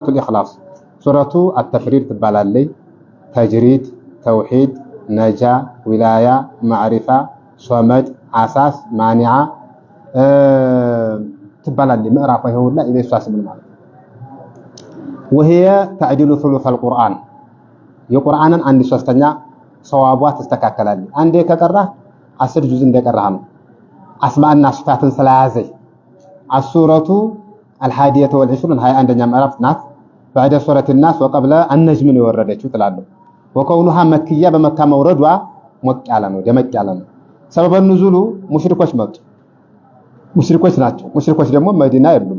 الإخلاص سورة التفريد تبالالي تجريد توحيد نجاة ولاية معرفة صمد عساس مانعة تبالالي مقرافة هولا إذا يسواس من المعنى وهي تعديل ثلث القرآن يقرآن عندي سوستنيا صوابات استكاكلالي عندي كقرأ 10 جزء عندي قرأهم أسماء الناس صفات ثلاثة السورة 21 هاي عندنا مقرافة ناس بعد سورة الناس وقبل النجم يوردتشو تلالو وكونها مكية بمكة موردها مكيالانو دمكيالانو سبب النزول مشركوش مات مشركوش ناتشو مشركوش دمو مدينة يبلو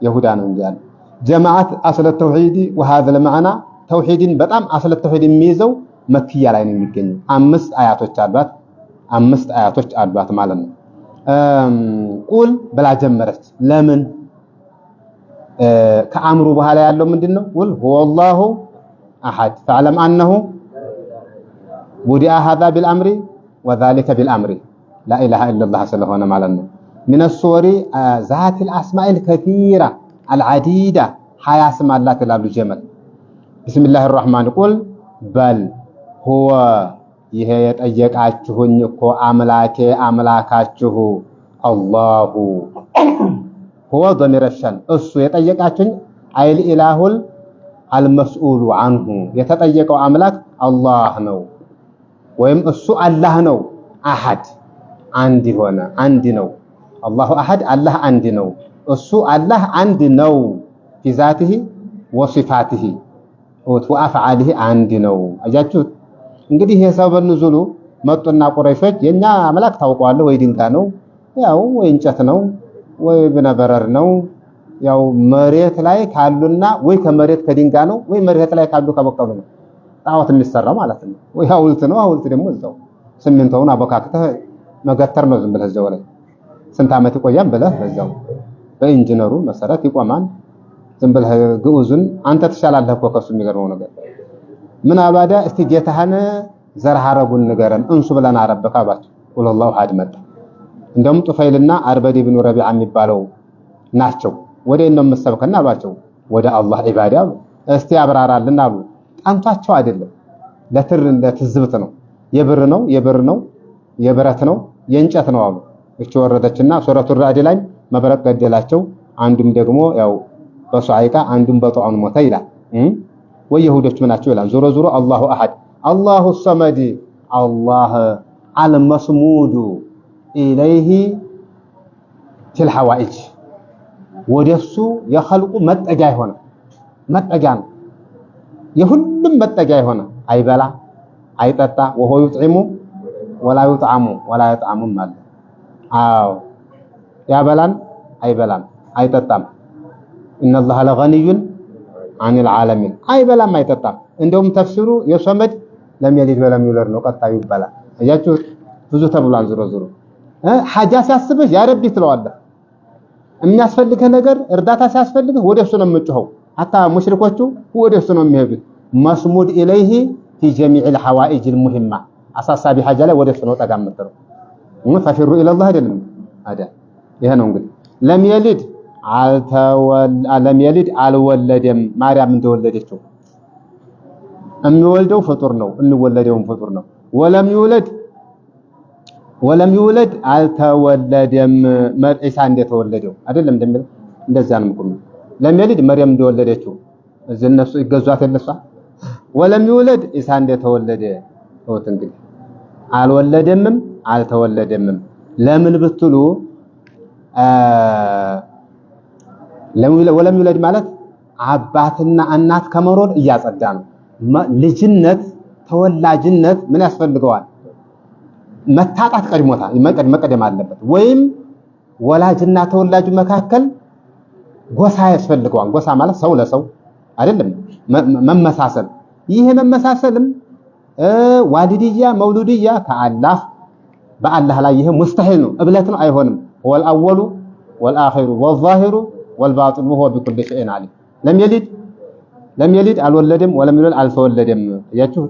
يهودان انجال جماعة أصل التوحيد وهذا المعنى توحيد بطعم أصل التوحيد ميزو مكية لاين المكيني أمس آياتوش عدبات مالنا قول بلا جمرت لمن كأمر بها لا يعلم من دينه قل هو الله أحد فاعلم أنه بدأ هذا بالأمر وذلك بالأمر لا إله إلا الله سبحانه معلنا من الصور ذات الأسماء الكثيرة العديدة حياة اسماء الله تلابل جمل بسم الله الرحمن قل بل هو يهيت أجيك أجهنكو أملاكاته الله هو ضمير الشان እሱ የጠየቃችሁኝ አይል ኢላሁል አልመስኡሉ عنه የተጠየቀው አምላክ አላህ ነው ወይም እሱ አላህ ነው አሐድ አንድ ሆነ አንድ ነው አላሁ አሐድ አላህ አንድ ነው እሱ አላህ አንድ ነው في ذاته وصفاته وافعاله አንድ ነው አያችሁት እንግዲህ የሰበብ ንዙሉ መጡና ቁረይሾች የኛ አምላክ ታውቀዋለህ ወይ ድንጋ ነው ያው ወይ እንጨት ነው ወይ በነበረር ነው ያው መሬት ላይ ካሉና ወይ ከመሬት ከድንጋ ነው ወይ መሬት ላይ ካሉ ከበቀሉ ነው ጣዖት የሚሰራው ማለት ነው ወይ ሐውልት ነው ሐውልት ደግሞ እዛው ሲሚንቶውን አበካክተህ መገተር ነው ዝም ብለህ እዛው ላይ ስንት ዓመት ይቆያል ብለህ በዛው በኢንጂነሩ መሰረት ይቆማል ዝም ብለህ ግዑዙን አንተ ተሻላለህ እኮ ከሱ የሚገርመው ነገር ምን አባዳ እስቲ ጌታህን ዘርሃረጉን ንገረን እንሱ ብለን አረበካ ባች ወላሁ ሐድ መጣ እንደውም ጡፈይልና አርበድ ኢብኑ ረቢዓ የሚባለው ናቸው ወደ እነም መሰብከና አሏቸው ወደ አላህ ኢባዳ እስቲ አብራራልና አሉ ጣንቷቸው አይደለም ለትዝብት ነው የብር ነው የብረት ነው የእንጨት ነው አሉ እቺ ወረደችና ሱረቱ ራዕድ ላይ መብረቅ ገደላቸው አንዱም ደግሞ ያው በሷይቃ አንዱም በጧን ሞተ ይላል ወይ ይሁዶች ምናቸው ይላል ዞሮ አላሁ አሐድ አላሁ ሰመድ አላህ አልመስሙዱ إليه في الحوائج ودسو يخلق متجا هنا متجا يهلم متجا هنا أي بلا أي تتا وهو يطعم ولا يطعم مال يا بلان أي تتام إن الله لغني عن العالمين أي بلا ما يتتام عندهم تفسيروا يصمد لم يلد ولم يولد نقطة يبلا يجوا ብዙ ተብሏል ዝሮ ሐጃ ሲያስብህ ያ ረቢ ትለዋለህ የሚያስፈልግህ ነገር እርዳታ ሲያስፈልግህ ወደሱ ነው የምትጮኸው አታ ሙሽሪኮቹ ወደሱ ነው የሚሄዱት መስሙድ ኢለይሂ في جميع الحوائج المهمه አሳሳቢ ሐጃ ላይ ወደሱ ነው ጠጋ የምትለው ፈፊሩ ኢለላህ አይደለም አዳ ይሄ ነው እንግዲህ ለም የሊድ አልወለደም ማርያም እንደወለደችው የሚወልደው ፍጡር ነው የሚወለደውም ፍጡር ነው ولم يولد አልተወለደም ኢሳ እንደተወለደው አይደለም እንደሚል እንደዛ ነው ምቁም ለም የሊድ መርየም እንደወለደችው እነሱ ይገዟት የለሷ ولم يولد ኢሳ እንደተወለደ ወት እንግዲህ አልተወለደም ለምን ብትሉ ولم يولد ማለት አባትና እናት ከመሮድ እያጸዳ ነው ልጅነት ተወላጅነት ምን ያስፈልገዋል መታጣት ቀድሞታ መቀደም አለበት ወይም ወላጅና ተወላጁ መካከል ጎሳ ያስፈልገዋል ጎሳ ማለት ሰው ለሰው አይደለም መመሳሰል ይሄ መመሳሰልም ዋሊድያ መውሉድያ ከአላህ በአላህ ላይ ይሄ ሙስተሂል ነው እብለት ነው አይሆንም ወልአወሉ ወልአኺሩ ወልዛሂሩ ወልባጢኑ ወሁወ بكل شيء عليم لم يلد አልወለደም ولم يولد አልተወለደም ያችሁ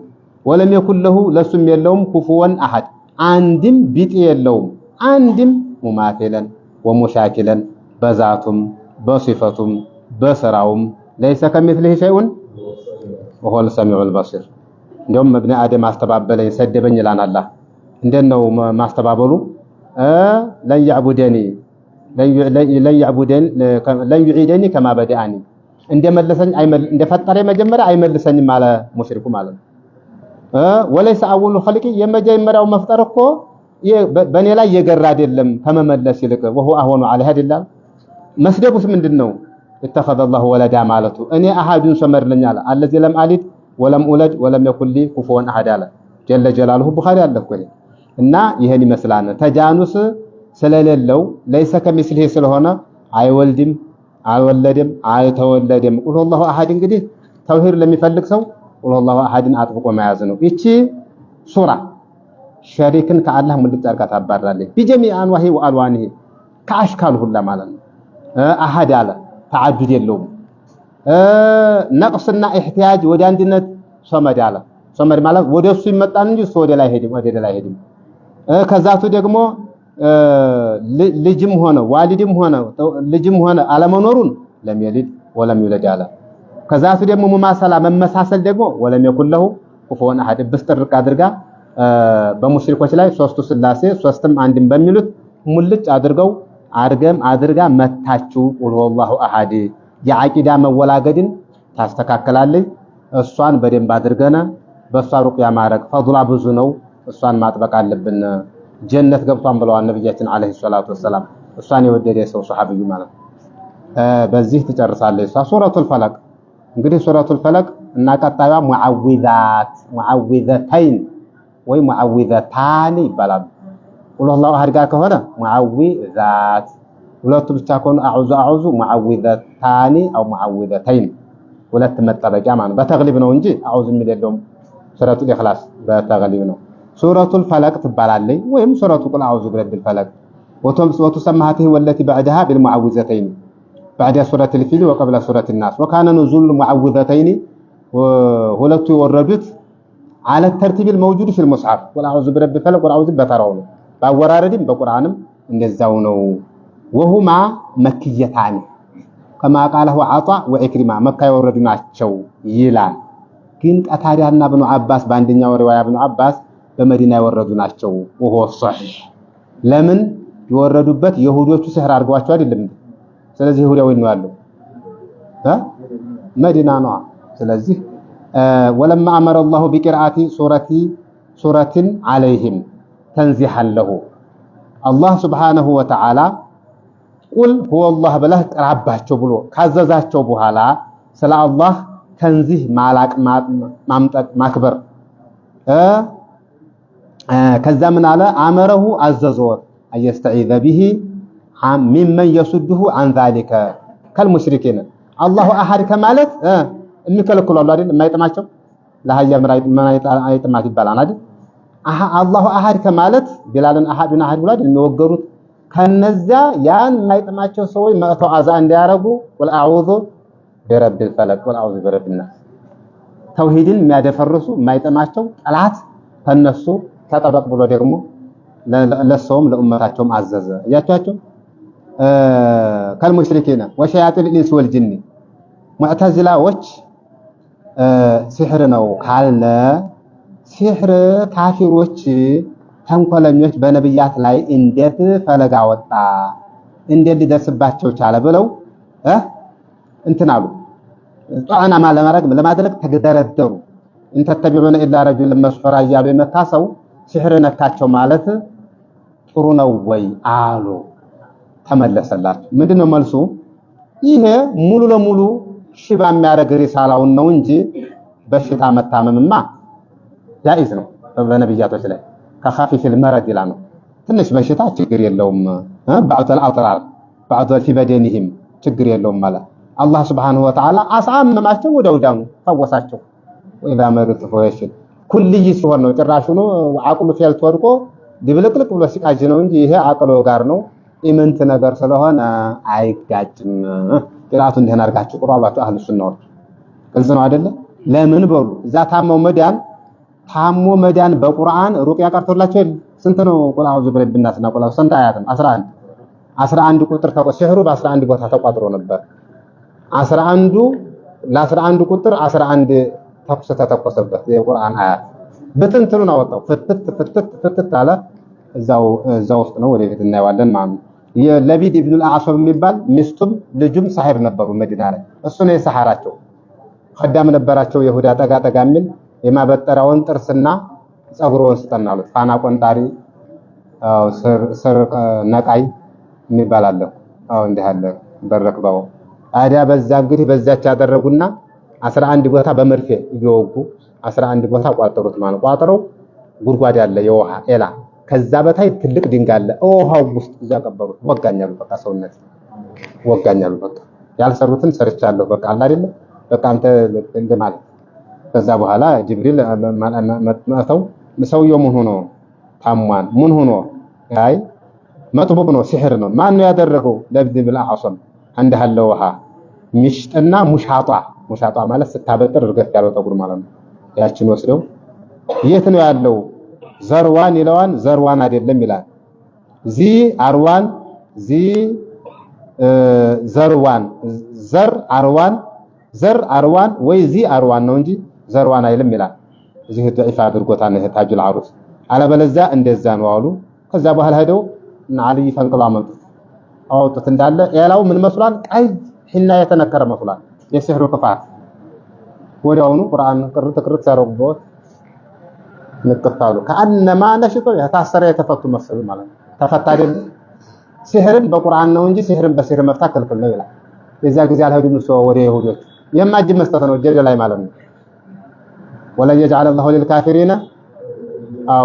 ولم يكن له ለሱም የለውም ኩፉወን አሐድ አንድም ቢጥ የለውም አንድም ሙማተለን ወሙሻኪለን በዛቱም በሲፈቱም በስራውም ليس كمثله شيء وهو السميع البصير እንደውም ابن ادم አስተባበለኝ ሰደበኝ ይላል አላህ እንደነው ማስተባበሉ لا يعبدني لا يعيدني كما بدأني እንደመለሰኝ እንደፈጠረኝ መጀመሪያ አይመልሰኝም አለ ሙሽሪኩ ማለት ነው وليس اول خلق የመጀመሪያው መፍጠር እኮ በኔ ላይ የገራ አይደለም ከመመለስ ይልቅ وهو اهون عليه አይደለም መስደቡስ ምንድነው اتخذ الله ولدا ማለቱ እኔ አሃዱን ሰመርልኛል الذي لم الد ولم اولد ولم يكن لي كفوا احد አለ جل جلاله ቡኻሪ አለ እኮ እና ይሄን ይመስላል ተጃኑስ ስለሌለው ليس كمثله ስለሆነ አይወልድም አይወለድም አይተወለድም ቁል الله احد እንግዲህ ተውሂድ ለሚፈልግ ሰው ቁል الله احد አጥብቆ መያዝ ነው እቺ ሱራ ሸሪክን ከአላህ ሙልጭ አርጋ ታባራለች بجميع انواعه والوانه ከአሽካል ሁላ ማለት ነው አሐድ አለ ተዓዱድ የለውም ነቅስና ኢህቲያጅ ወደ አንድነት ሶመድ አለ ሶመድ ማለት ወደሱ ይመጣል እንጂ እሱ ወደ ላይ ሄድም ከዛቱ ደግሞ ልጅም ሆነ ዋሊድም ሆነ ልጅም ሆነ አለመኖሩን ለሚልድ ወለም ይውለድ አለ ከዛቱ ደግሞ ሙማሰላ መመሳሰል ደግሞ ወለም የኩለው ኩፉወን አሐድ በስተርቅ አድርጋ በሙሽሪኮች ላይ ሶስቱ ስላሴ ሶስትም አንድም በሚሉት ሙልጭ አድርጋ መታችሁ ቁል ወላሁ አሐድ የአቂዳ መወላገድን ታስተካከላለች እሷን በደንብ አድርገና በሷ ሩቅያ ማረግ ፈضላ ብዙ ነው እሷን ማጥበቅ አለብን ጀነት ገብቷን ብለዋል ነብያችን አለይሂ ሰላቱ ወሰለም እሷን የወደደ ሰው ሱሐቢዩ ማለት በዚህ ትጨርሳለች ሱረቱል ፈለቅ እንግዲህ ሱረቱል ፈለቅ እና ቀጣዩዋ ሙዓዊዘተይን ወይ ሙዓዊዘታኒ ይባላል ቁል ወላሁ አሐድ ጋር ከሆነ ሙዓዊዛት ሁለቱ ብቻ ከሆነ አዑዙ ሙዓዊዘታኒ አው ሙዓዊዘተይን ሁለት መጠበቂያ ማለት በተግሊብ ነው እንጂ አዑዙ የሚል የለውም ሱረቱል ኢኽላስ በተግሊብ ነው ሱረቱል ፈለቅ ትባላለች ወይም ሱረቱ ቁል አዑዙ ቢረቢል ፈለቅ ወተሰማሃته والتي بعدها بالمعوذتين بعد سوره الفيل وقبل سوره الناس وكان نزول المعوذتين ሁለቱ የወረዱት على الترتيب الموجود في المصحف قل اعوذ برب الفلق قل اعوذ በተራው ነው ባወራረድም በቁርአንም እንደዛው ነው وهما مكيتان كما قاله عطاء وإكرمة مكة የወረዱ ናቸው ይላል ግን ቀታሪያና ኢብኑ አባስ በአንደኛው ሪዋያ ኢብኑ አባስ በመዲና የወረዱ ናቸው وهو صحيح ለምን የወረዱበት ይሁዶቹ ሲህር አድርጓቸው አይደለም ስለዚህ ይሁዳው ነው ያለው መዲና ነው ስለዚህ ولما امر الله بقراءه سوره عليهم تنزيحا له الله سبحانه وتعالى قل هو الله بله ቀራባቸው ብሎ ካዘዛቸው በኋላ ስለ አላህ ተንዚህ ማላቅ ማምጠቅ ማክበር ከዛ ምን አለ አመረሁ አዘዘው አየስተዒዘ به ممن يسده عن ذلك كالمشركين الله احد ከማለት የሚከለክሉ አሉ አይደል የማይጠማቸው ለሃያ አይጠማት ይባላል አይደል አላሁ አሐድ ከማለት ቢላልን አሐዱን አሐድ ብሎ አይደል የሚወገሩት ከነዛ ያን የማይጠማቸው ሰዎች መጥተው አዛ እንዲያረጉ ወል አዑዙ ቢረቢል ፈለቅ ወል አዑዙ ቢረቢል ናስ ተውሂድን የሚያደፈርሱ የማይጠማቸው ጠላት ከነሱ ተጠበቅ ብሎ ደግሞ ለሰውም ለኡመታቸውም አዘዘ ያቻቸው ከልሙሽሪኪና ወሸያጢን ኢንስ ወልጂን ሙዕተዚላዎች ሲህር ነው ካልነ ሲህር ካፊሮች ተንኮለኞች በነብያት ላይ እንዴት ፈለጋ ወጣ እንዴት ሊደርስባቸው ቻለ ብለው እንትናሉ ጧና ለማድረግ ተገደረደሩ እንተተቢዑነ ኢላ ረጁል መስፈራ ያሉ የመታሰው ሲህር ነካቸው ማለት ጥሩ ነው ወይ አሉ ተመለሰላቸው ምንድነው መልሱ ይሄ ሙሉ ለሙሉ ሽባ የሚያረግ ሪሳላውን ነው እንጂ በሽታ መታመምማ ጃኢዝ ነው በነብያቶች ላይ ከኻፊፍ المرض ይላል ነው ትንሽ በሽታ ችግር የለውም بعض الاطرار بعض في بدنهم ችግር የለውም ማለት አላህ Subhanahu Wa Ta'ala አሳመማቸው ወደውዳኑ ፈወሳቸው وإذا مرضت فويشل ኩልይ ሲሆን ነው ጭራሹ ነው አቅሉ ፊል ተወርቆ ድብልቅልቅ ብሎ ሲቃጅ ነው እንጂ ይሄ አቅሎ ጋር ነው ኢምንት ነገር ስለሆነ አይጋጭም ቅራቱ እንደና አርጋችሁ ቁርአባቱ አህሉ ሱናዎች ግልጽ ነው አይደለ ለምን በሉ እዛ ታሞ መዳን በቁርአን ሩቅያ ቀርቶላቸው ስንት ነው ቁል አዑዙ ቢረቢን ናስ እና ቁል ስንት አያት 11 ቁጥር ሲህሩ በ11 ቦታ ተቋጥሮ ነበር 11 ለ11 ቁጥር 11 ተኩስ ተተኮሰበት የቁርአን አያት በትንትኑን አወጣው ፍትት አለ እዛው ውስጥ ነው ወደፊት እናየዋለን ማለት ነው የለቢድ ኢብኑ አልአዕሰም የሚባል ሚስቱም ልጁም ሳሂብ ነበሩ መዲና ላይ እሱ ነው የሰሐራቸው خدام ነበራቸው ይሁዳ ጠጋ የሚል የማበጠራውን ጥርስና ጸጉሩን ስጠናሉት ፋና ቆንጣሪ ስር ነቃይ የሚባል አለ እንዲህ አለ በረክባው አዲያ በዛ እንግዲህ በዛች ያደረጉና 11 ቦታ በመርፌ እየወጉ 11 ቦታ ቋጠሩት ማለት ቋጠረው ጉድጓድ ያለ የውሃ ኤላ ከዛ በታይ ትልቅ ድንጋይ አለ ውሃው ውስጥ እዛ ቀበሩት ወጋኛሉ በቃ ሰውነት ወጋኛሉ በቃ ያልሰሩትን ሰርቻለሁ በቃ አለ አይደል በቃ አንተ እንደማለት ከዛ በኋላ ጅብሪል መጣው ሰውየው ምን ሆኖ ታሟን ምን ሆኖ አይ መጥቡብ ነው ሲህር ነው ማን ነው ያደረገው ለብድ ብላ አصም አንደ ያለው ውሃ ሚሽጥና ሙሻጣ ማለት ስታበጥር እርገት ያለው ጠጉር ማለት ነው ያችን ወስደው የት ነው ያለው ዘርዋን ይለዋን ዘርዋን አይደለም ይላል ዚ አርዋን ዚ ዘርዋን ዘር አርዋን ወይ ዚ አርዋን ነው እንጂ ዘርዋን አይልም ይላል እዚህ ضعيف አድርጎታል ታጁል አሩስ አለበለዛ እንደዛ ነው አሉ ከዛ በኋላ ሄደው እና አልይ ፈንቅሎ አወጡት እንዳለ ያላው ምን መስሏል ቀይ ሒና የተነከረ መስሏል የሲህሩ ክፋት ወዲያውኑ ቁርአን ቅርት ያረጉት ንቅፋሉ ከአንማ ነሽቶ የታሰረ የተፈቱ መስሉ ማለት ተፈታ አይደል ሲህርን በቁርአን ነው እንጂ ሲህርን በሲህር መፍታት ክልክል ነው ይላል የዛ ጊዜ አልሄዱም ሰው ወደ ይሁዶች የማጅ መስጠት ነው ጀደ ላይ ማለት ነው ወላ يجعل الله للكافرين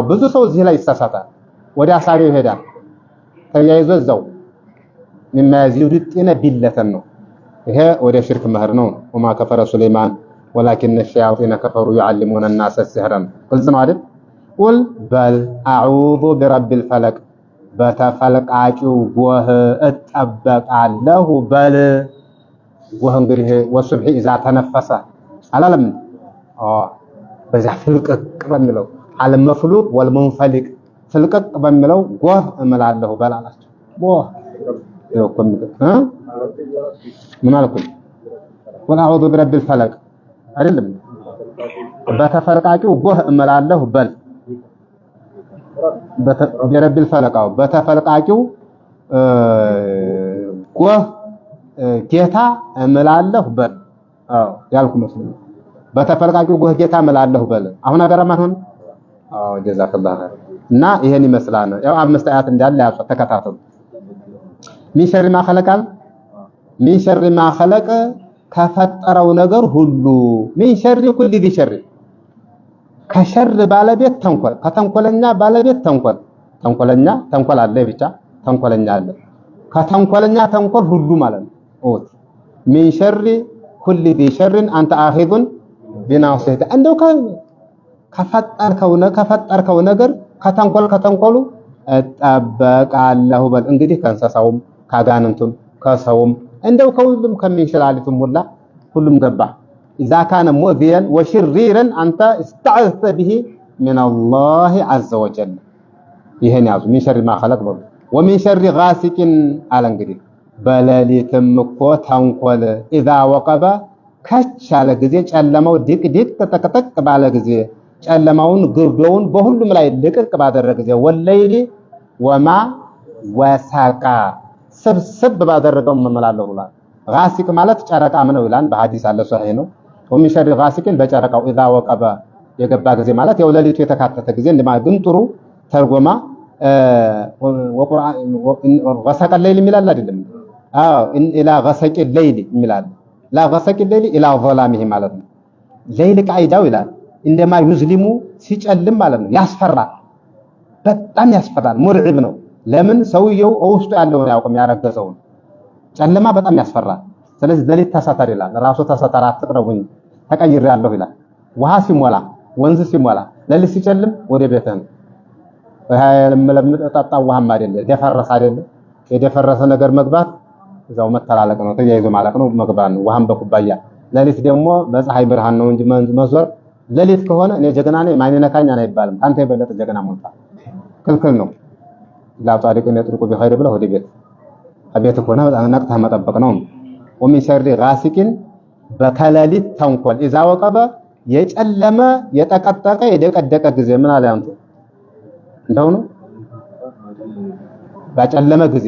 ብዙ ሰው እዚህ ላይ ይሳሳታል ወደ አሳሪው ይሄዳል ተያይዞ እዛው مما يزيد الطين بلة ነው ይሄ ወደ ሽርክ መህር ነው وما كفر سليمان ولكن الشياطين كفروا يعلمون الناس السحر قلت ነው አይደል قل بل اعوذ برب الفلق በተፈልቃቂው ጎህ እጠበቃለሁ በል ጎህ እንግዲህ ወሱብሂ اذا تنفس አላለም በዛ ፍልቅቅ በሚለው አልመፍሉቅ ወልሙንፈሊቅ ፍልቅቅ በሚለው ጎህ እመላለሁ በላላችሁ ጎህ ይወኩም ምን አልኩኝ ወላ አዑዙ برب الفلق አይደለም በተፈልቃቂው ጎህ እመላለሁ በል برب الفلق በተፈልቃቂው ጎህ ጌታ እመላለሁ በል ያልኩ መስሎኝ በተፈልቃቂው ጎህ ጌታ እመላለሁ በል አሁን አገራማን ሆነ ጀዛከላህ እና ይሄን ይመስላል ያው አምስት አያት እንዳለ ያው ተከታተሉ ሚን ሸር ማ ኸለቀ ሚን ሸር ማ ኸለቀ ከፈጠረው ነገር ሁሉ ሚን ሸር ኩል ዲ ሸር ከሸር ባለቤት ተንኮል ከተንኮለኛ ባለቤት ተንኮለኛ ተንኮል አለ ብቻ ተንኮለኛ አለ ከተንኮለኛ ተንኮል ሁሉ ማለት ነው ሚን ሸር ኩል ዲ ሸር አንተ አኺዙን ቢናሲተ እንደው ከፈጠርከው ነገር ከተንኮሉ እጠበቃለሁ በል እንግዲህ ከእንስሳውም ካጋንንቱም ከሰውም እንደው ከሁሉም ከሚንሽላሊቱም ሁሉም ገባ اذا كان مؤذيا وشريرا انت استعذت به من الله عز وجل ይሄን ያዙ من شر ما خلق በሉ ومن شر غاسق አለ እንግዲህ በሌሊትም እኮ ተንኮል اذا وقب ከቻለ ጊዜ ጨለማው ድቅድቅ ተጠቅጠቅ ባለ ጊዜ ጨለማውን ግርዶውን በሁሉም ላይ ልቅቅ ባደረገ ጊዜ ወለይሊ ወማ ወሳቃ ስብስብ ባደረገው መመላለሁ ብሏል غاسق ማለት ጨረቃም ነው ይላል በሐዲስ አለ ሷሂህ ነው ومن شر غاسق በጨረቃው اذا وقب የገባ ጊዜ ማለት ያው ለሊቱ የተካተተ ጊዜ እንደማለት ግን ጥሩ ተርጎማ ወቁርአን غسق الليل ሚላል አይደለም الى غسق الليل ሚላል لا غسق الليل الى ظلامه ማለት ነው ሌሊት ቃይዳው ይላል እንደማ ይዝሊሙ ሲጨልም ማለት ነው ያስፈራል በጣም ያስፈራል ሙርዒብ ነው ለምን ሰውየው ውስጡ ያለውን ያውቀም ያረገዘው ጨለማ በጣም ያስፈራል ስለዚህ ሌሊት ተሳታር ይላል ራሱ ተሳታር አትቅረቡኝ ተቀይሬያለሁ ይላል ውሃ ሲሞላ ወንዝ ሲሞላ ሌሊት ሲጨልም ወደ ቤትህ ነው ለምለም ተጣጣው ውሃም አይደለ ደፈረሰ አይደለ የደፈረሰ ነገር መግባት እዛው መተላለቅ ነው ተያይዞ ማለቅ ነው መግባት ነው ውሃም በኩባያ ሌሊት ደግሞ በፀሐይ ብርሃን ነው እንጂ መዞር ሌሊት ከሆነ እኔ ጀግና ነኝ ማን ነካኛ ነው አይባልም አንተ የበለጠ ጀግና ሞልታ ክልክል ነው ላጣሪቅ ነጥርቁ ቢኸይር ብለው ወደ ቤት ከሆነ በጣም ነቅታ መጠበቅ ነው ومن شر غاسق በከለሊት ተንኮል ኢዛ ወቀበ የጨለመ የጠቀጠቀ የደቀደቀ ጊዜ ምን አለ አንተ እንደው ነው በጨለመ ጊዜ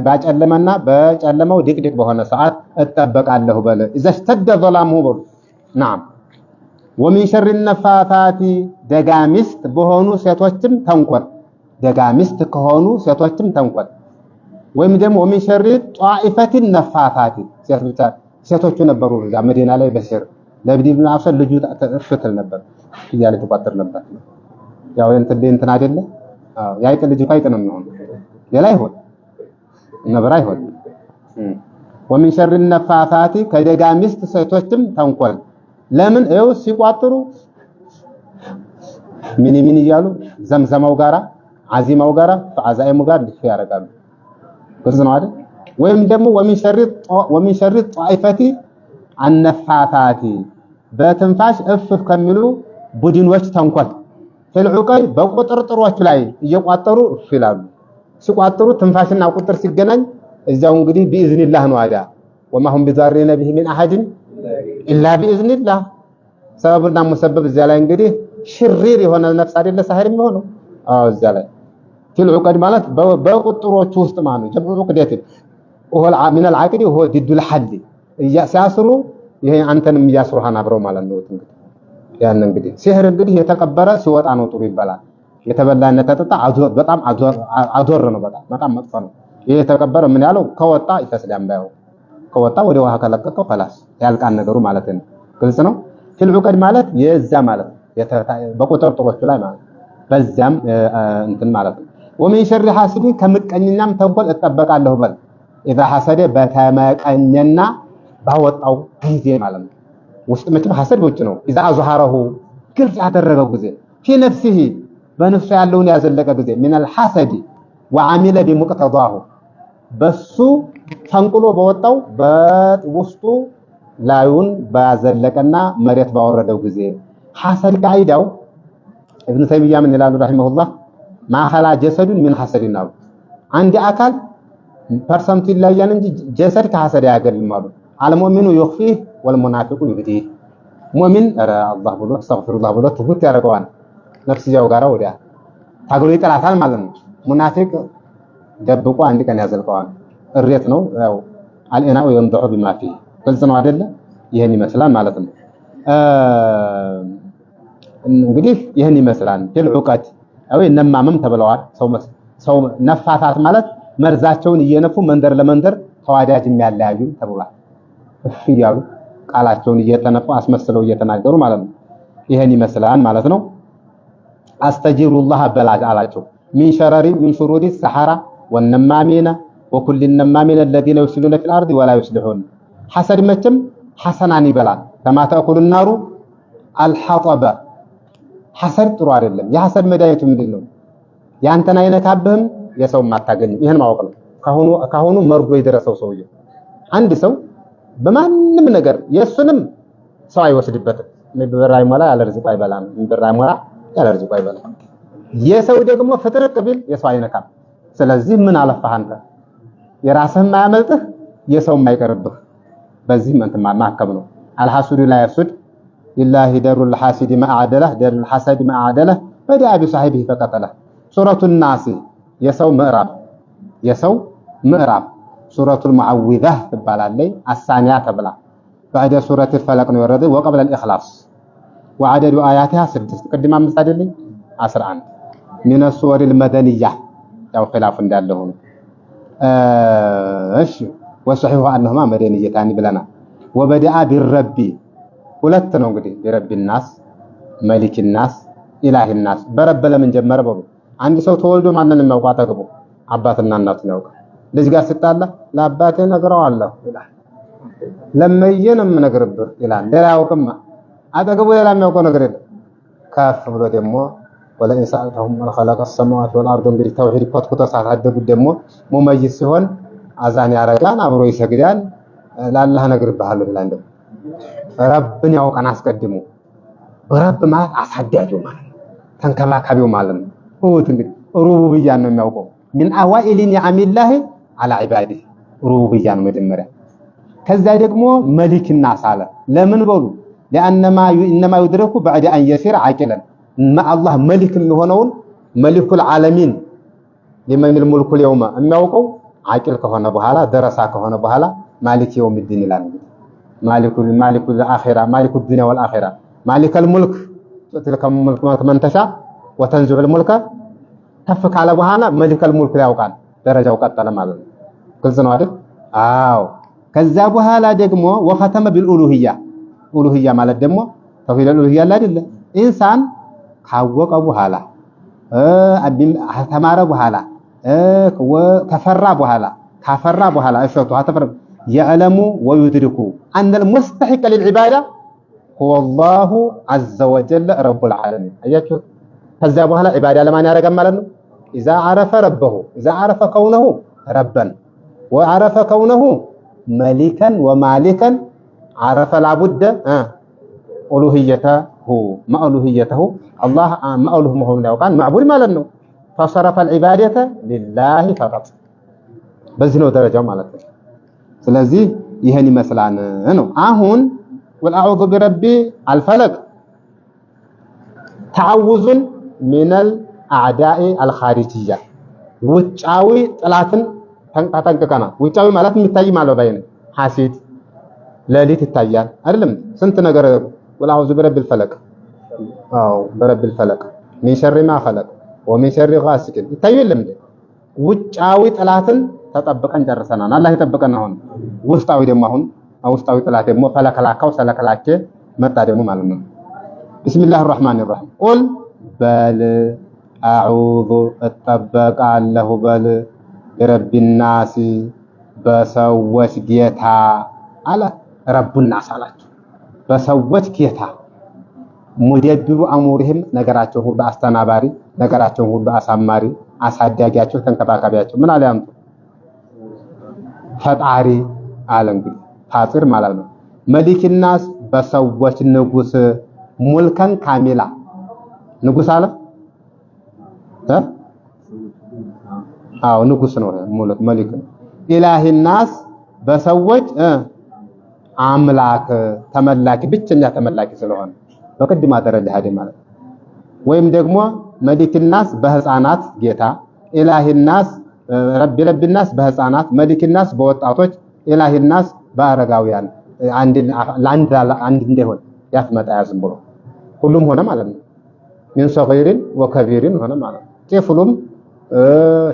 ባጨለመና በጨለመው ድቅድቅ በሆነ ሰዓት እጠበቃለሁ በለ ኢዛ اشتد ظلامه በሉ نعم ومن شر النفاثات ደጋሚስት በሆኑ ሴቶችም ተንኮል ደጋሚስት ከሆኑ ሴቶችም ተንኮል ወይም ደግሞ ومن شر طائفة النفاثات ሴቶቹ ነበሩ እዛ መዲና ላይ በሽር ለብዲ ኢብኑ አፍሰል ልጁ ተፈተል ነበር እያለ ተቋጥር ነበር ያው እንትን አይደለ ያይጥ ልጅ ካይጥ ነው የሚሆነው ሌላ ይሆን ነብራ ይሆን ومن شر النفاثات ከደጋሚስት ሴቶችም ተንኮል ለምን እው ሲቋጥሩ ምን ይያሉ ዘምዘማው ጋራ አዚማው ጋራ ፈአዛይሙ ጋር ልፍ ያረጋሉ ግልጽ ነው አይደል ወይም ደግሞ ومن شر طائفة النفاثات በትንፋሽ እፍ ከሚሉ ቡድኖች ተንኮል ፍልዑቀይ በቁጥርጥሮች ላይ እየቋጠሩ እፍ ይላሉ ሲቋጥሩ ትንፋሽና ቁጥር ሲገናኝ እዛው እንግዲህ بإذنillah ነው አዳ وما هم بضارين به من احد الا بإذنillah ሰበብና ሙሰበብ እዛ ላይ እንግዲህ ሽሪር የሆነ ነፍስ አይደለ ሳህር የሚሆነው እዛ ላይ ፍልዑቀድ ማለት በቁጥሮች ውስጥ ማለት ነው ጀብሩ ቅደት ወሆ من العقد وهو ضد الحد ሲያስሩ ይሄ አንተንም ያስሩሃን አብረው ማለት ነው እንግዲህ ያን እንግዲህ ሲህር እንግዲህ የተቀበረ ሲወጣ ነው ጥሩ ይባላል የተበላና ተጠጣ በጣም አዶር ነው በጣም መጥፎ ነው ይሄ የተቀበረ ምን ያለው ከወጣ ይፈስዳም ባይው ከወጣ ወደ ውሃ ከለቀቀው خلاص ያልቃን ነገሩ ማለት ነው ግልጽ ነው ፍልዑቀድ ማለት የዛ ማለት በቁጥርጥሮች ላይ ማለት በዛም እንትን ማለት ነው ومن شر حاسد ከምቀኝናም ተንኮል እጠበቃለሁ በል اذا حسد በተመቀኘና ባወጣው ጊዜ ማለት ነው ውስጥ መቼም ሐሰድ ውጭ ነው اذا ظهره ግልጽ ያደረገው ጊዜ في نفسه በነፍሱ ያለውን ያዘለቀ ጊዜ من الحسد وعمل بمقتضاه በሱ ተንቁሎ በወጣው በውስጡ ላዩን ባዘለቀና መሬት ባወረደው ጊዜ ሐሰድ ቃይዳው ابن تيميه ምን ይላሉ رحمه الله ما خلا جسد من حسد ነው አንድ አካል ፐርሰንት ይለያል እንጂ ጀሰድ ከሐሰድ ያገርም ማለት አልሙእሚኑ يخفيه والمنافق يبديه ሙእሚን አላህ ብሎ አስተግፍሩላህ ብሎ ትሁት ያደርገዋል ነፍስያው ጋራ ወዲያ ታግሎ ይጠላታል ማለት ነው ሙናፊቅ ደብቆ አንድ ቀን ያዘልቀዋል እሬት ነው ያው አልኢናው ينضح بما فيه ግልጽ ነው አይደለ ይሄን ይመስላል ማለት ነው እንግዲህ ይሄን ይመስላል ፍልዑቀት አው እነማምም ተብለዋል ሰው ነፋታት ማለት መርዛቸውን እየነፉ መንደር ለመንደር ተዋዳጅ የሚያለያዩ ተብሏል እፍ ይያሉ ቃላቸውን እየተነፉ አስመስለው እየተናገሩ ማለት ነው ይሄን ይመስላል ማለት ነው አስተጂሩላህ በላጅ አላቸው من شرور السحرة والنمامين وكل النمامين الذين يفسدون في الأرض ولا يصلحون حسد መቼም ሐሰናን ይበላል كما تأكل النار الحطب ሐሰድ ጥሩ አይደለም የሐሰድ መድኃኒቱ ምንድነው ያንተን አይነካብህም የሰው ማታገኝ ይሄን ማወቅ ነው ካሁኑ መርዶ ይደረሰው ሰውዬው አንድ ሰው በማንም ነገር የሱንም ሰው አይወስድበትም ምብራይ ሞላ ያለ ርዝቅ አይበላም ምብራይ ሞላ ያለ ርዝቅ አይበላም የሰው ደግሞ ፍጥርቅ ቢል የሰው አይነካም ስለዚህ ምን አለፈህ አንተ የራስህን ማያመልጥህ የሰው ማይቀርብህ በዚህ እንትን ማከም ነው አልሐሱድ ላ ይፍሱድ لله دار الحاسد ما اعدله دار الحسد ما اعدله فدع بصاحبه فقتله سوره الناس የሰው ምዕራፍ سوره المعوذة ትባላለች አሳኒያ ተብላ بعد سوره الفلق ነው ወረደ وقبل الاخلاص وعدد اياتها 6 ቅድም 5 አይደለም 11 من السور المدنيه ያው خلاف እንዳለ ሆኖ እሺ وصحيح انهما مدنيتان ብለና وبدأ بالرب ሁለት ነው እንግዲህ የረብ الناس ملك الناس اله الناس በረብ ለምን ጀመረ በሉ አንድ ሰው ተወልዶ ማንንም የሚያውቀው አጠገቡ አባትና እናቱን ያውቃል ልጅ ጋር ሲጣላ ለአባቴ ነግረዋለሁ ይላል ለመየንም ነግርብህ ይላል ሌላ ያውቅም አጠገቡ ሌላ የሚያውቀው ነገር የለም ካፍ ብሎ ደግሞ ወለኢን ሰአልተሁም من خلق السماوات والارض እንግዲህ ተውሂድ ኮትኩቶ ሳታደጉ ደግሞ ሙመይዝ ሲሆን አዛን ያረጋን አብሮ ይሰግዳል ለአላህ ነግርብሃለሁ ይላል እንደው ረብን ያውቃን አስቀድሙ ረብ ማለት አሳዳጁ ማለት ተንከባካቢው ማለት ነው እንግዲህ ሩቡብያን ነው የሚያውቀው من اوائل نعم الله على عباده ሩቡብያን መጀመሪያ ከዛ ደግሞ መሊክ الناس አለ ለምን በሉ انما يدرك بعد ان يصير عاقلا ما الله ملك የሚሆነውን ملك العالمين لمن الملك اليوم የሚያውቀው عاقل ከሆነ በኋላ ደረሳ ከሆነ በኋላ مالك يوم الدين ይላል مالك الاخره مالك الدنيا والاخره مالك الملك تلك الملك من تشاء وتنزع الملك ተፈካ አለ በኋላ ملك الملك ያውቃል ደረጃው ቀጠለ ማለት ነው ግልጽ ነው አይደል አዎ ከዛ በኋላ ደግሞ وختم بالالوهيه ኡሉሂያ ማለት ደግሞ ተውሂድ ኡሉሂያ አይደለ ኢንሳን ካወቀ በኋላ ተማረ በኋላ ከፈራ በኋላ ካፈራ በኋላ እሸቱ አተፈር يعلم ويدرك ان المستحق للعباده هو الله عز وجل رب العالمين አያችሁ ከዛ በኋላ ኢባዳ ለማን ያረጋል ማለት ነው اذا عرف ربه اذا عرف كونه ربا وعرف كونه ملكا ومالكا عرف لابد ألوهيته ما ألوهيته الله ما ألوهه لو كان معبود ማለት ነው فصرف العبادة لله فقط በዚህ ነው ደረጃው ማለት ነው ስለዚህ ይሄን ይመስላል ነው አሁን والأعوذ برب الفلق تعوذ من الأعداء الخارجية ውጫዊ ጥላትን ተንቀጠቀና ውጫዊ ማለት የሚታይ ማለት ባይነ ሐሲድ ለሊት ይታያል አይደለም ስንት ነገር ወላሁ برب الفلق برب الفلق من شر ما خلق ومن شر غاسق ይታየለም ውጫዊ ጥላትን ተጠብቀን ጨርሰናል አላህ ይጠብቀን አሁን ውስጣዊ ደግሞ አሁን ውስጣዊ ጥላት ደግሞ ፈለከላካው ሰለከላከ መጣ ደግሞ ማለት ነው بسم الله الرحمن الرحيم قل بل اعوذ اتبقالله بل برب الناس በሰዎች ጌታ አለ ረቡና አሳላችሁ በሰዎች ጌታ ሙደብሩ አሙርህም ነገራቸው ሁሉ አስተናባሪ ነገራቸው ሁሉ አሳማሪ አሳዳጊያቸው ተንከባካቢያቸው ምን አለ ያምጡ ፈጣሪ አለ እንግዲህ ፋጢር ማለት ነው መሊክናስ በሰዎች ንጉስ ሙልከን ካሚላ ንጉስ አለ አው ንጉስ ነው ሙልክ መሊክ ኢላሂናስ በሰዎች አምላክ ተመላኪ ብቸኛ ተመላኪ ስለሆነ በቅድማ ደረጃ ሄደ ማለት ወይም ደግሞ መሊክናስ በህፃናት ጌታ ኢላሂናስ ረብናስ በህፃናት መሊክናስ በወጣቶች ኢላሂናስ በአረጋውያን አንድ እንደሆነ ያስመጣ ያዝም ብሎ ሁሉም ሆነ ማለት ነው ምን ሰገይርን ወከቢርን ሆነ ማለት ነው ጤፍሉም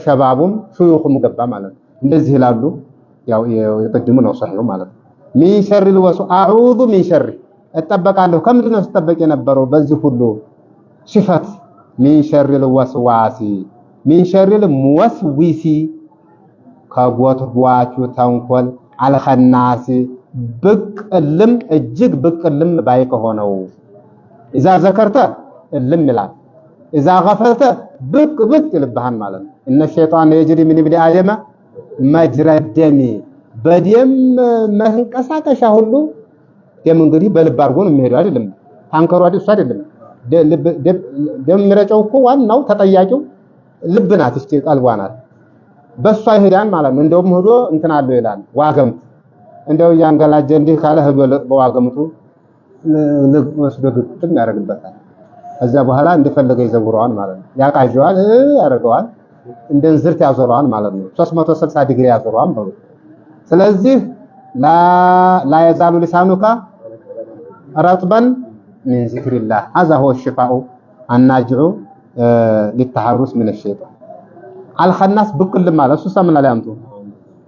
ሸባቡም ሹዩኹም ገባ ማለት ነው እንደዚህ ይላሉ ያው የቀድሙ ነው ሰሒው ማለት ነው من شر الوسواس اعوذ من شر اتطبقالሁ ከምንድን ነው ተጠበቅ የነበረው በዚህ ሁሉ ሲፈት من شر الوسواس من شر الموسوس ከጎትጓቹ ተንኮል አልኸናስ ብቅልም እጅግ ብቅልም ባይ ከሆነው اذا ذكرت ልም ይላል اذا غفلت ብቅ ይልብሃን ማለት ነው ان الشيطان يجري من ابن ادم مجرى الدم በደም መንቀሳቀሻ ሁሉ ደም እንግዲህ በልብ አድርጎ ነው የሚሄደው አይደለም ታንከሩ አይደለም ደም ምረጫው እኮ ዋናው ተጠያቂው ልብ ናት እስቲ ቀልቧ ናት በሷ ይሄዳል ማለት ነው እንደውም ሄዶ እንትን አለው ይላል ዋገምት እንደው ያንገላጀ እንዲህ ካለ ሄዶ በዋገምቱ ወስዶ ግጥም ያደርግበታል ከዛ በኋላ እንደፈለገ ይዘውረዋል ማለት ነው ያቃጀዋል ያደርገዋል እንደንዝርት ያዞረዋል ማለት ነው 360 ዲግሪ ያዞረዋል ማለት ነው ስለዚህ لا يزال لسانك رطبا من ذكر الله هذا هو الشفاء الناجع للتحرس من الشيطان الخناس بكل ማለት እሱ ሰምና ላይ አምጡ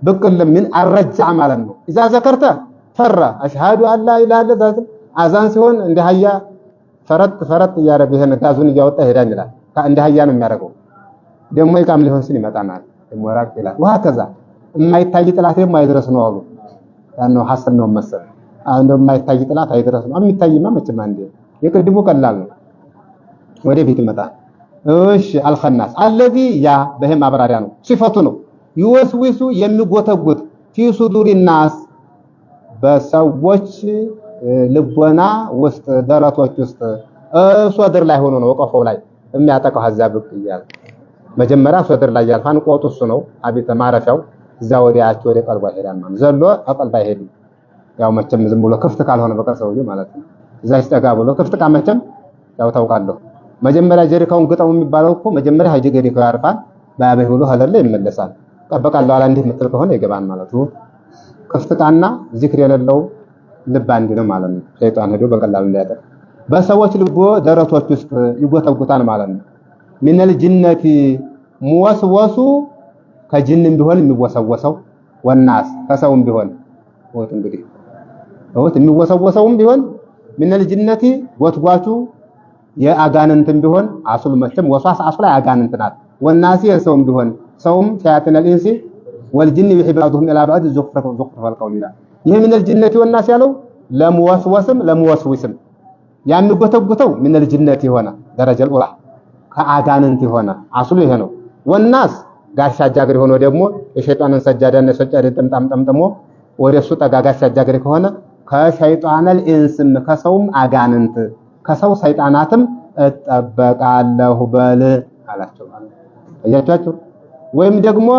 بكل من الرجع ማለት ነው اذا ذكرت فر اشهد ان لا اله الا الله አዛን ሲሆን እንደ ሀያ ፈረጥ ያረብ ይሄን ጋዙን እያወጣ ሄዳን ይላል እንደ ሀያ ነው የሚያደርገው ደግሞ ይቃም ሊሆን ሲል ይመጣናል ደግሞ ራቅ ይላል ወሃከዛ የማይታይ ጥላት የማይድረስ ነው አሉ ያነው ሐሰን ነው መሰል አንዱ የማይታይ ጥላት አይድረስ ነው የሚታይማ መቼም አንዴ የቅድሙ ቀላል ነው ወደ ቤት ይመጣል እሺ አልኸናስ الذي ያ በህም አብራሪያ ነው ሲፈቱ ነው ይወስዊሱ የሚጎተጉት في صدور الناس በሰዎች ልቦና ውስጥ ደረቶች ውስጥ ሶድር ላይ ሆኖ ነው ወቀፈው ላይ የሚያጠቃው ሐዛብክ ይያል መጀመሪያ ሶድር ላይ ያልፋን ቆጡስ ነው አቤት ማረፊያው እዛ ወዲያቸው ወደ ቀልባ ሄዳን ማለት ዘሎ ቀልባ ይሄድ ያው መቼም ዝም ብሎ ክፍት ካልሆነ በቀር ሰውዬው ማለት ነው እዛ ይስጠጋ ብሎ ክፍት ካመቸም ያው ታውቃለሁ መጀመሪያ ጀሪካውን ግጠው የሚባለው እኮ መጀመሪያ ሀጂ ጀሪካው ያርፋል ባያበይ ብሎ ሀለለ ይመለሳል ጠበቃለሁ አላ እንዴት ምትል ከሆነ ይገባን ማለት ነው ክፍት ቃና ዚክር የሌለው ልብ አንድ ነው ማለት ነው ሸይጣን ሄዶ በቀላሉ እንዳያጠቅ በሰዎች ልቦ ደረቶች ውስጥ ይጎተጉታል ማለት ነው ሚነል ጅነቲ ሙወስወሱ ከጅንም ቢሆን የሚወሰወሰው ወናስ ከሰውም ቢሆን ወጥ እንግዲህ ወጥ የሚወሰወሰውም ቢሆን ሚነል ጅነቲ ወትጓቹ የአጋንንትም ቢሆን አሱል መቼም ወስዋስ አሱል አጋንንት ናት ወናሲ የሰውም ቢሆን ሰውም ሸያተን الانس والجن يحبادهم الى بعض زخرف القول ይላል ይሄ ሚነል ጅነቲ ወናስ ያለው ለሙወስወስም ለሙወስዊስም የሚጎተጉተው ሚነል ጅነቲ ሆነ ደረጃል ኡላ ከአጋንንት ሆነ አሱሉ ይሄ ነው ወናስ ጋሻ ጃግሪ ሆኖ ደግሞ የሸይጣንን ሰጃዳና ሰጫደ ጠምጠምጠምጥሞ ወደሱ ጠጋጋሻ ጃግሪ ከሆነ ከሸይጣን الانس ከሰውም አጋንንት ከሰው ሰይጣናትም እጠበቃለሁ በል አላቸው ማለት አያቻችሁ ወይም ደግሞ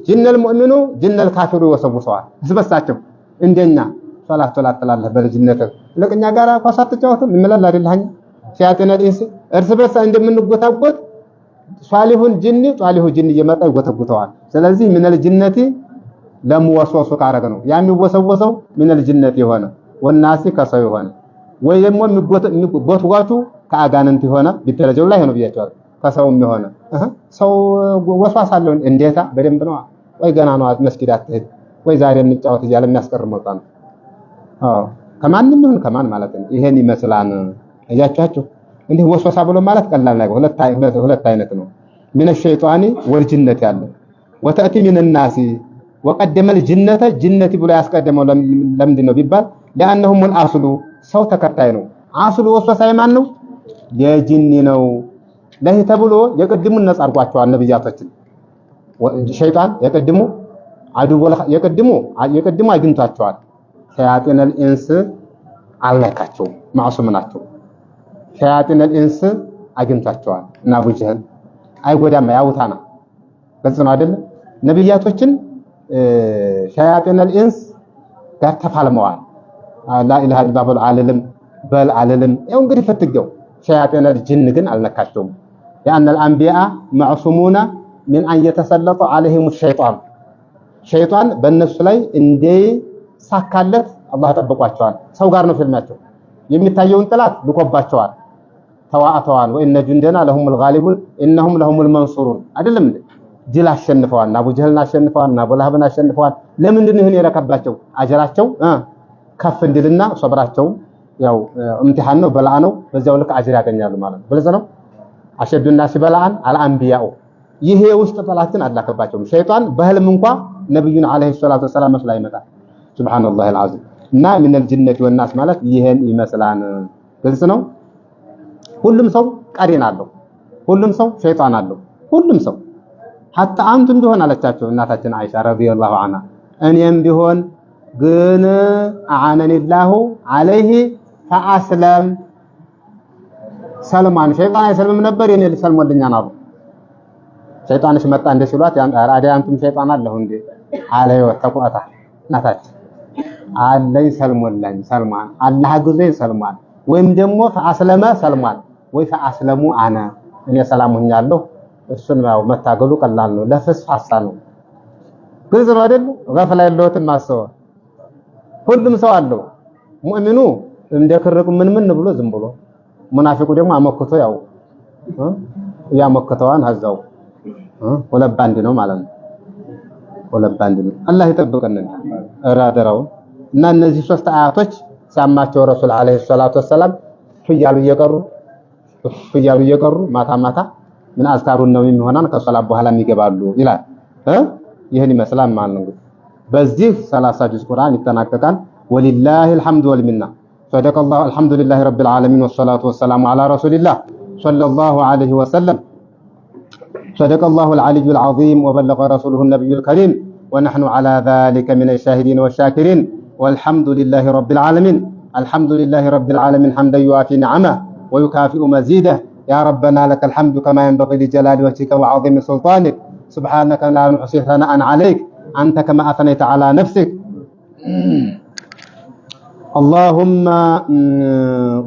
ጅነል ሙእሚኑ ጅነል ካፊሩ ወሰውሰዋል ዝበሳቸው እንደኛ ሶላት ተላተላለ በልጅነት ለቅኛ ጋራ ኳሳት ተጫወተም ይመላል አይደልኝ ሸያተን الانس እርስ በርስ እንደምንጎታጎት ሷሊሁን ጅኒ ጧሊሁ ጅኒ እየመጣ ይጎተጉተዋል ስለዚህ ሚነል ጅነቲ ለሙወስወሱ ካረገ ነው የሚወሰወሰው ሚነል ጅነቲ ሆነ ወናሲ ከሰው ሆነ ወይ ደግሞ የሚጎትጓቹ ከአጋንንት ሆነ ቢደረጃው ላይ ሆነ ብያቸዋል ከሰውም ሆነ ሰው ወስዋስ አለው እንዴታ በደንብ ነው ወይ ገና ነው መስጊድ አትሄድ ወይ ዛሬ እንጫወት እያለ የሚያስቀርመው ነው ከማንም ይሁን ከማን ማለት ነው ይሄን ይመስላል አያቻችሁ እንዴ ወስዋሳ ብሎ ማለት ቀላል ነገር ሁለት አይነት ነው ምን الشيطان ወልጅነት ያለ ወተአቲ ምን الناس وقدم الجنه ጅነቲ ብሎ ያስቀደመው ለምንድን ነው ቢባል لانهم الاصل ሰው ተከታይ ነው አስሉ ወስዋሳ ማን ነው የጂኒ ነው ለህ ተብሎ የቀድሙን ነፃ አርጓቸዋል ነብያቶችን ሸይጣን የቀድሙ አግኝቷቸዋል ሸያጢን الانس አለካቸው ማዕሱም ናቸው ሸያጢን الانس አግኝቷቸዋል እና አቡ ጀህል አይጎዳም ያውታና ግልጽ ነው አይደል ነብያቶችን ሸያጢን الانس ጋር ተፋልመዋል لا اله الا الله العالم بل عالم ያው እንግዲህ ፈትገው ሸያጢን الجن ግን አልነካቸውም يعني الانبياء معصومون من ان يتسلط عليهم الشيطان ሸይጣን በእነሱ ላይ እንደ ሳካለት አላህ ተጠብቋቸዋል ሰው ጋር ነው ፊልማቸው የሚታየውን ጥላት ልቆባቸዋል ተዋአተዋል ወእነ ጁንደና لهم الغالبون انهم لهم المنصورون አይደለም እንዴ ጅል አሸንፈዋል አቡ ጀህልን አሸንፈዋል አቡ ለሃብን አሸንፈዋል ለምንድን ነው ይሄን የረከባቸው አጀራቸው ከፍ እንድልና ሶብራቸው ያው امتحان ነው በላአ ነው በዛው ልክ አጅር ያገኛሉ ማለት ነው ብለዘ ነው አሸዱና ሲበላአን አልአንቢያኡ ይሄ ውስጥ ጠላትን አላከባቸው ሸይጣን በህልም እንኳን ነብዩን አለይሂ ሰላቱ ወሰላም መስላ ይመጣ ሱብሃንአላህ العظيم እና من الجنة والناس ማለት ይሄን ይመስላል ግልጽ ነው ሁሉም ሰው ቀሪን አለው ሁሉም ሰው ሸይጣን አለው ሁሉም ሰው حتى አንቱም ቢሆን አለቻቸው እናታችን አይሻ ረዲየላሁ ዐንሃ እኔም ቢሆን ግን አዓነኒላሁ አለይሂ ፈአስለም ሰልማን ሸይጣን አይሰልም ነበር የኔ ሰልሞልኛና አሉ ሸይጣንሽ መጣ እንደ ሲሏት አዲያ አንቱም ሸይጣን አለው እንዴ አለይ ወተቆጣ እናታችን አለይ ሰልሞልኝ ሰልማን አላህ ግዘይ ሰልማን ወይም ደግሞ ፈአስለመ ሰልማን ወይ ፈአስለሙ አና እኔ ሰላም ሆኛለሁ እሱን ነው መታገሉ ቀላል ነው ለፍስፋሳ ነው ግልጽ ነው አይደል ገፈላ ያለውትን ማሰው ሁሉም ሰው አለው ሙእሚኑ እንደከረቁ ምን ብሎ ዝም ብሎ ሙናፊቁ ደግሞ አመክቶ ያው ያመክተዋን ሀዛው ወለባንድ ነው ማለት ነው ወለባንድ ነው አላህ ይጠብቀን አራደራው እና እነዚህ ሶስት አያቶች ሳማቸው ረሱል አለይሂ ሰላቱ ወሰለም ፍያሉ እየቀሩ ማታ ምን አስካሩን ነው የሚሆነን ከሶላት በኋላ የሚገባሉ ይላል ይሄን ይመስላል ማለት ነው በዚህ 30 ጁዝ ቁርአን ይተናቀቃል ወሊላሂ الحمد والمنه صدق الله الحمد لله رب العالمين والصلاه والسلام على رسول الله صلى الله عليه وسلم صدق الله العلي العظيم وبلغ رسوله النبي الكريم ونحن على ذلك من الشاهدين والشاكرين والحمد لله رب العالمين الحمد لله رب العالمين حمدا يوافي نعمه ويكافئ مزيده يا ربنا لك الحمد كما ينبغي لجلال وجهك وعظيم سلطانك سبحانك لا نحصي ثناء عليك أنت كما أثنيت على نفسك اللهم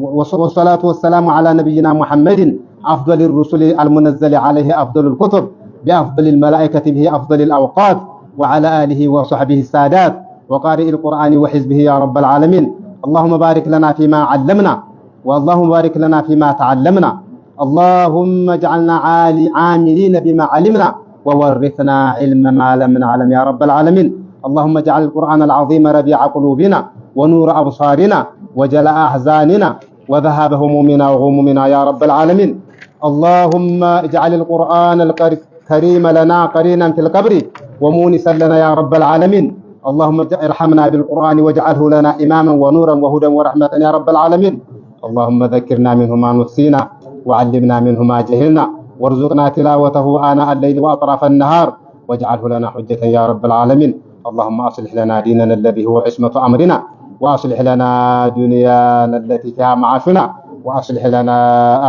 والصلاة والسلام على نبينا محمد أفضل الرسل المنزل عليه أفضل الكتب بأفضل الملائكة به أفضل الأوقات وعلى آله وصحبه السادات وقارئ القرآن وحزبه يا رب العالمين. اللهم بارك لنا فيما علمنا واللهم بارك لنا فيما تعلمنا. اللهم اجعلنا عاملين بما علمنا وورثنا علم ما لم نعلم يا رب العالمين. اللهم اجعل القرآن العظيم ربيع قلوبنا ونور أبصارنا وجلاء أحزاننا وذهاب همومنا وغمومنا يا رب العالمين. اللهم اجعل القرآن الكريم لنا قرينا في القبر ومونسا لنا يا رب العالمين. اللهم ارحمنا بالقرآن واجعله لنا إماما ونورا وهدى ورحمة يا رب العالمين. اللهم ذكرنا منه ما نسينا وعلمنا منه ما جهلنا وارزقنا تلاوته آناء الليل وأطراف النهار واجعله لنا حجة يا رب العالمين. اللهم أصلح لنا ديننا الذي هو عصمة أمرنا وأصلح لنا دنيانا التي فيها معاشنا وأصلح لنا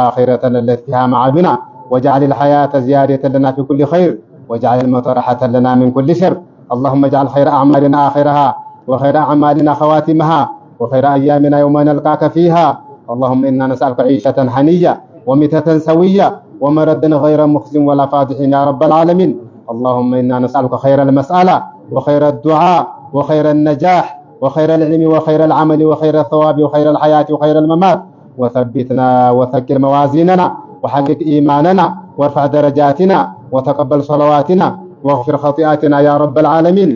آخرتنا التي فيها معادنا واجعل الحياة زيادة لنا في كل خير واجعل الموت راحة لنا من كل شر. اللهم اجعل خير أعمالنا آخرها وخير أعمالنا خواتمها وخير أيامنا يوم نلقاك فيها. اللهم إنا نسألك عيشة حنية وميتة سوية ومردا غير مخزٍ ولا فاضح يا رب العالمين. اللهم إنا نسألك خير المسألة وخير الدعاء وخير النجاح وخير العلم وخير العمل وخير الثواب وخير الحياة وخير الممات. وثبتنا وثقل موازيننا وحقق إيماننا وارفع درجاتنا وتقبل صلواتنا واغفر خطيئاتنا يا رب العالمين.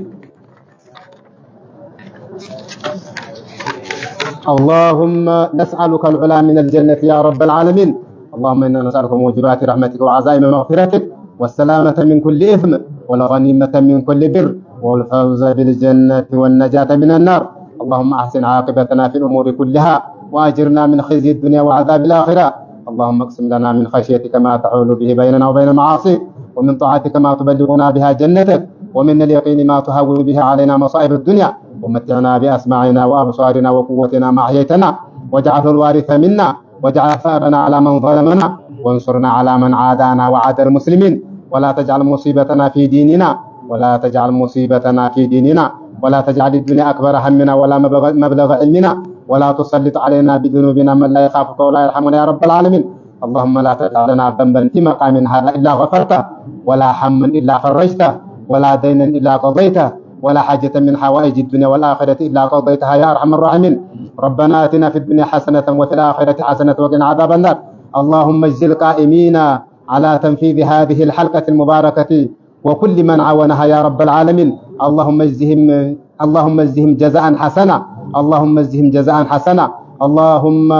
اللهم نسألك العلا من الجنة يا رب العالمين. اللهم إنا نسألك موجبات رحمتك وعزائم مغفرتك والسلامة من كل إثم والغنيمة من كل بر والفوز بالجنة والنجاة من النار. اللهم أحسن عاقبتنا في الأمور كلها وأجرنا من خزي الدنيا وعذاب الآخرة. اللهم اقسم لنا من خشيتك ما تحول به بيننا وبين المعاصي ومن طاعتك ما تبلغنا بها جنتك ومن اليقين ما تهون به علينا مصائب الدنيا ومتعنا بأسماعنا وأبصارنا وقوتنا ما أحييتنا واجعله الوارث منا واجعل ثأرنا على من ظلمنا وانصرنا على من عادانا وعاد المسلمين ولا تجعل مصيبتنا في ديننا ولا تجعل مصيبتنا في ديننا ولا تجعل الدنيا أكبر همنا ولا مبلغ علمنا ولا تسلط علينا بذنوبنا من لا يخافك ولا يرحمنا يا رب العالمين. اللهم لا تجعل لنا ذنبا في مقام هذا إلا غفرته ولا هما إلا فرجته ولا دينا إلا قضيته ولا حاجة من حوائج الدنيا والآخرة إلا قضيتها يا أرحم الراحمين. ربنا آتنا في الدنيا حسنة وفي الآخرة حسنة وقنا عذاب النار. اللهم اجزل القائمين على تنفيذ هذه الحلقة المباركة وكل من عاونها يا رب العالمين. اللهم اجزهم جزاء حسنا. اللهم اجزهم جزاء حسنا. اللهم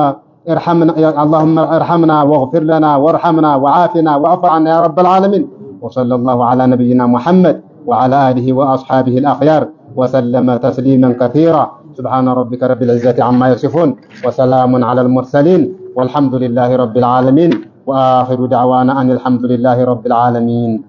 ارحمنا واغفر لنا وارحمنا وعافنا واعف عنا يا رب العالمين. وصلى الله على نبينا محمد وعلى آله وأصحابه الأخيار وسلم تسليما كثيرا. سبحان ربك رب العزة عما يصفون وسلام على المرسلين والحمد لله رب العالمين وآخر دعوانا أن الحمد لله رب العالمين.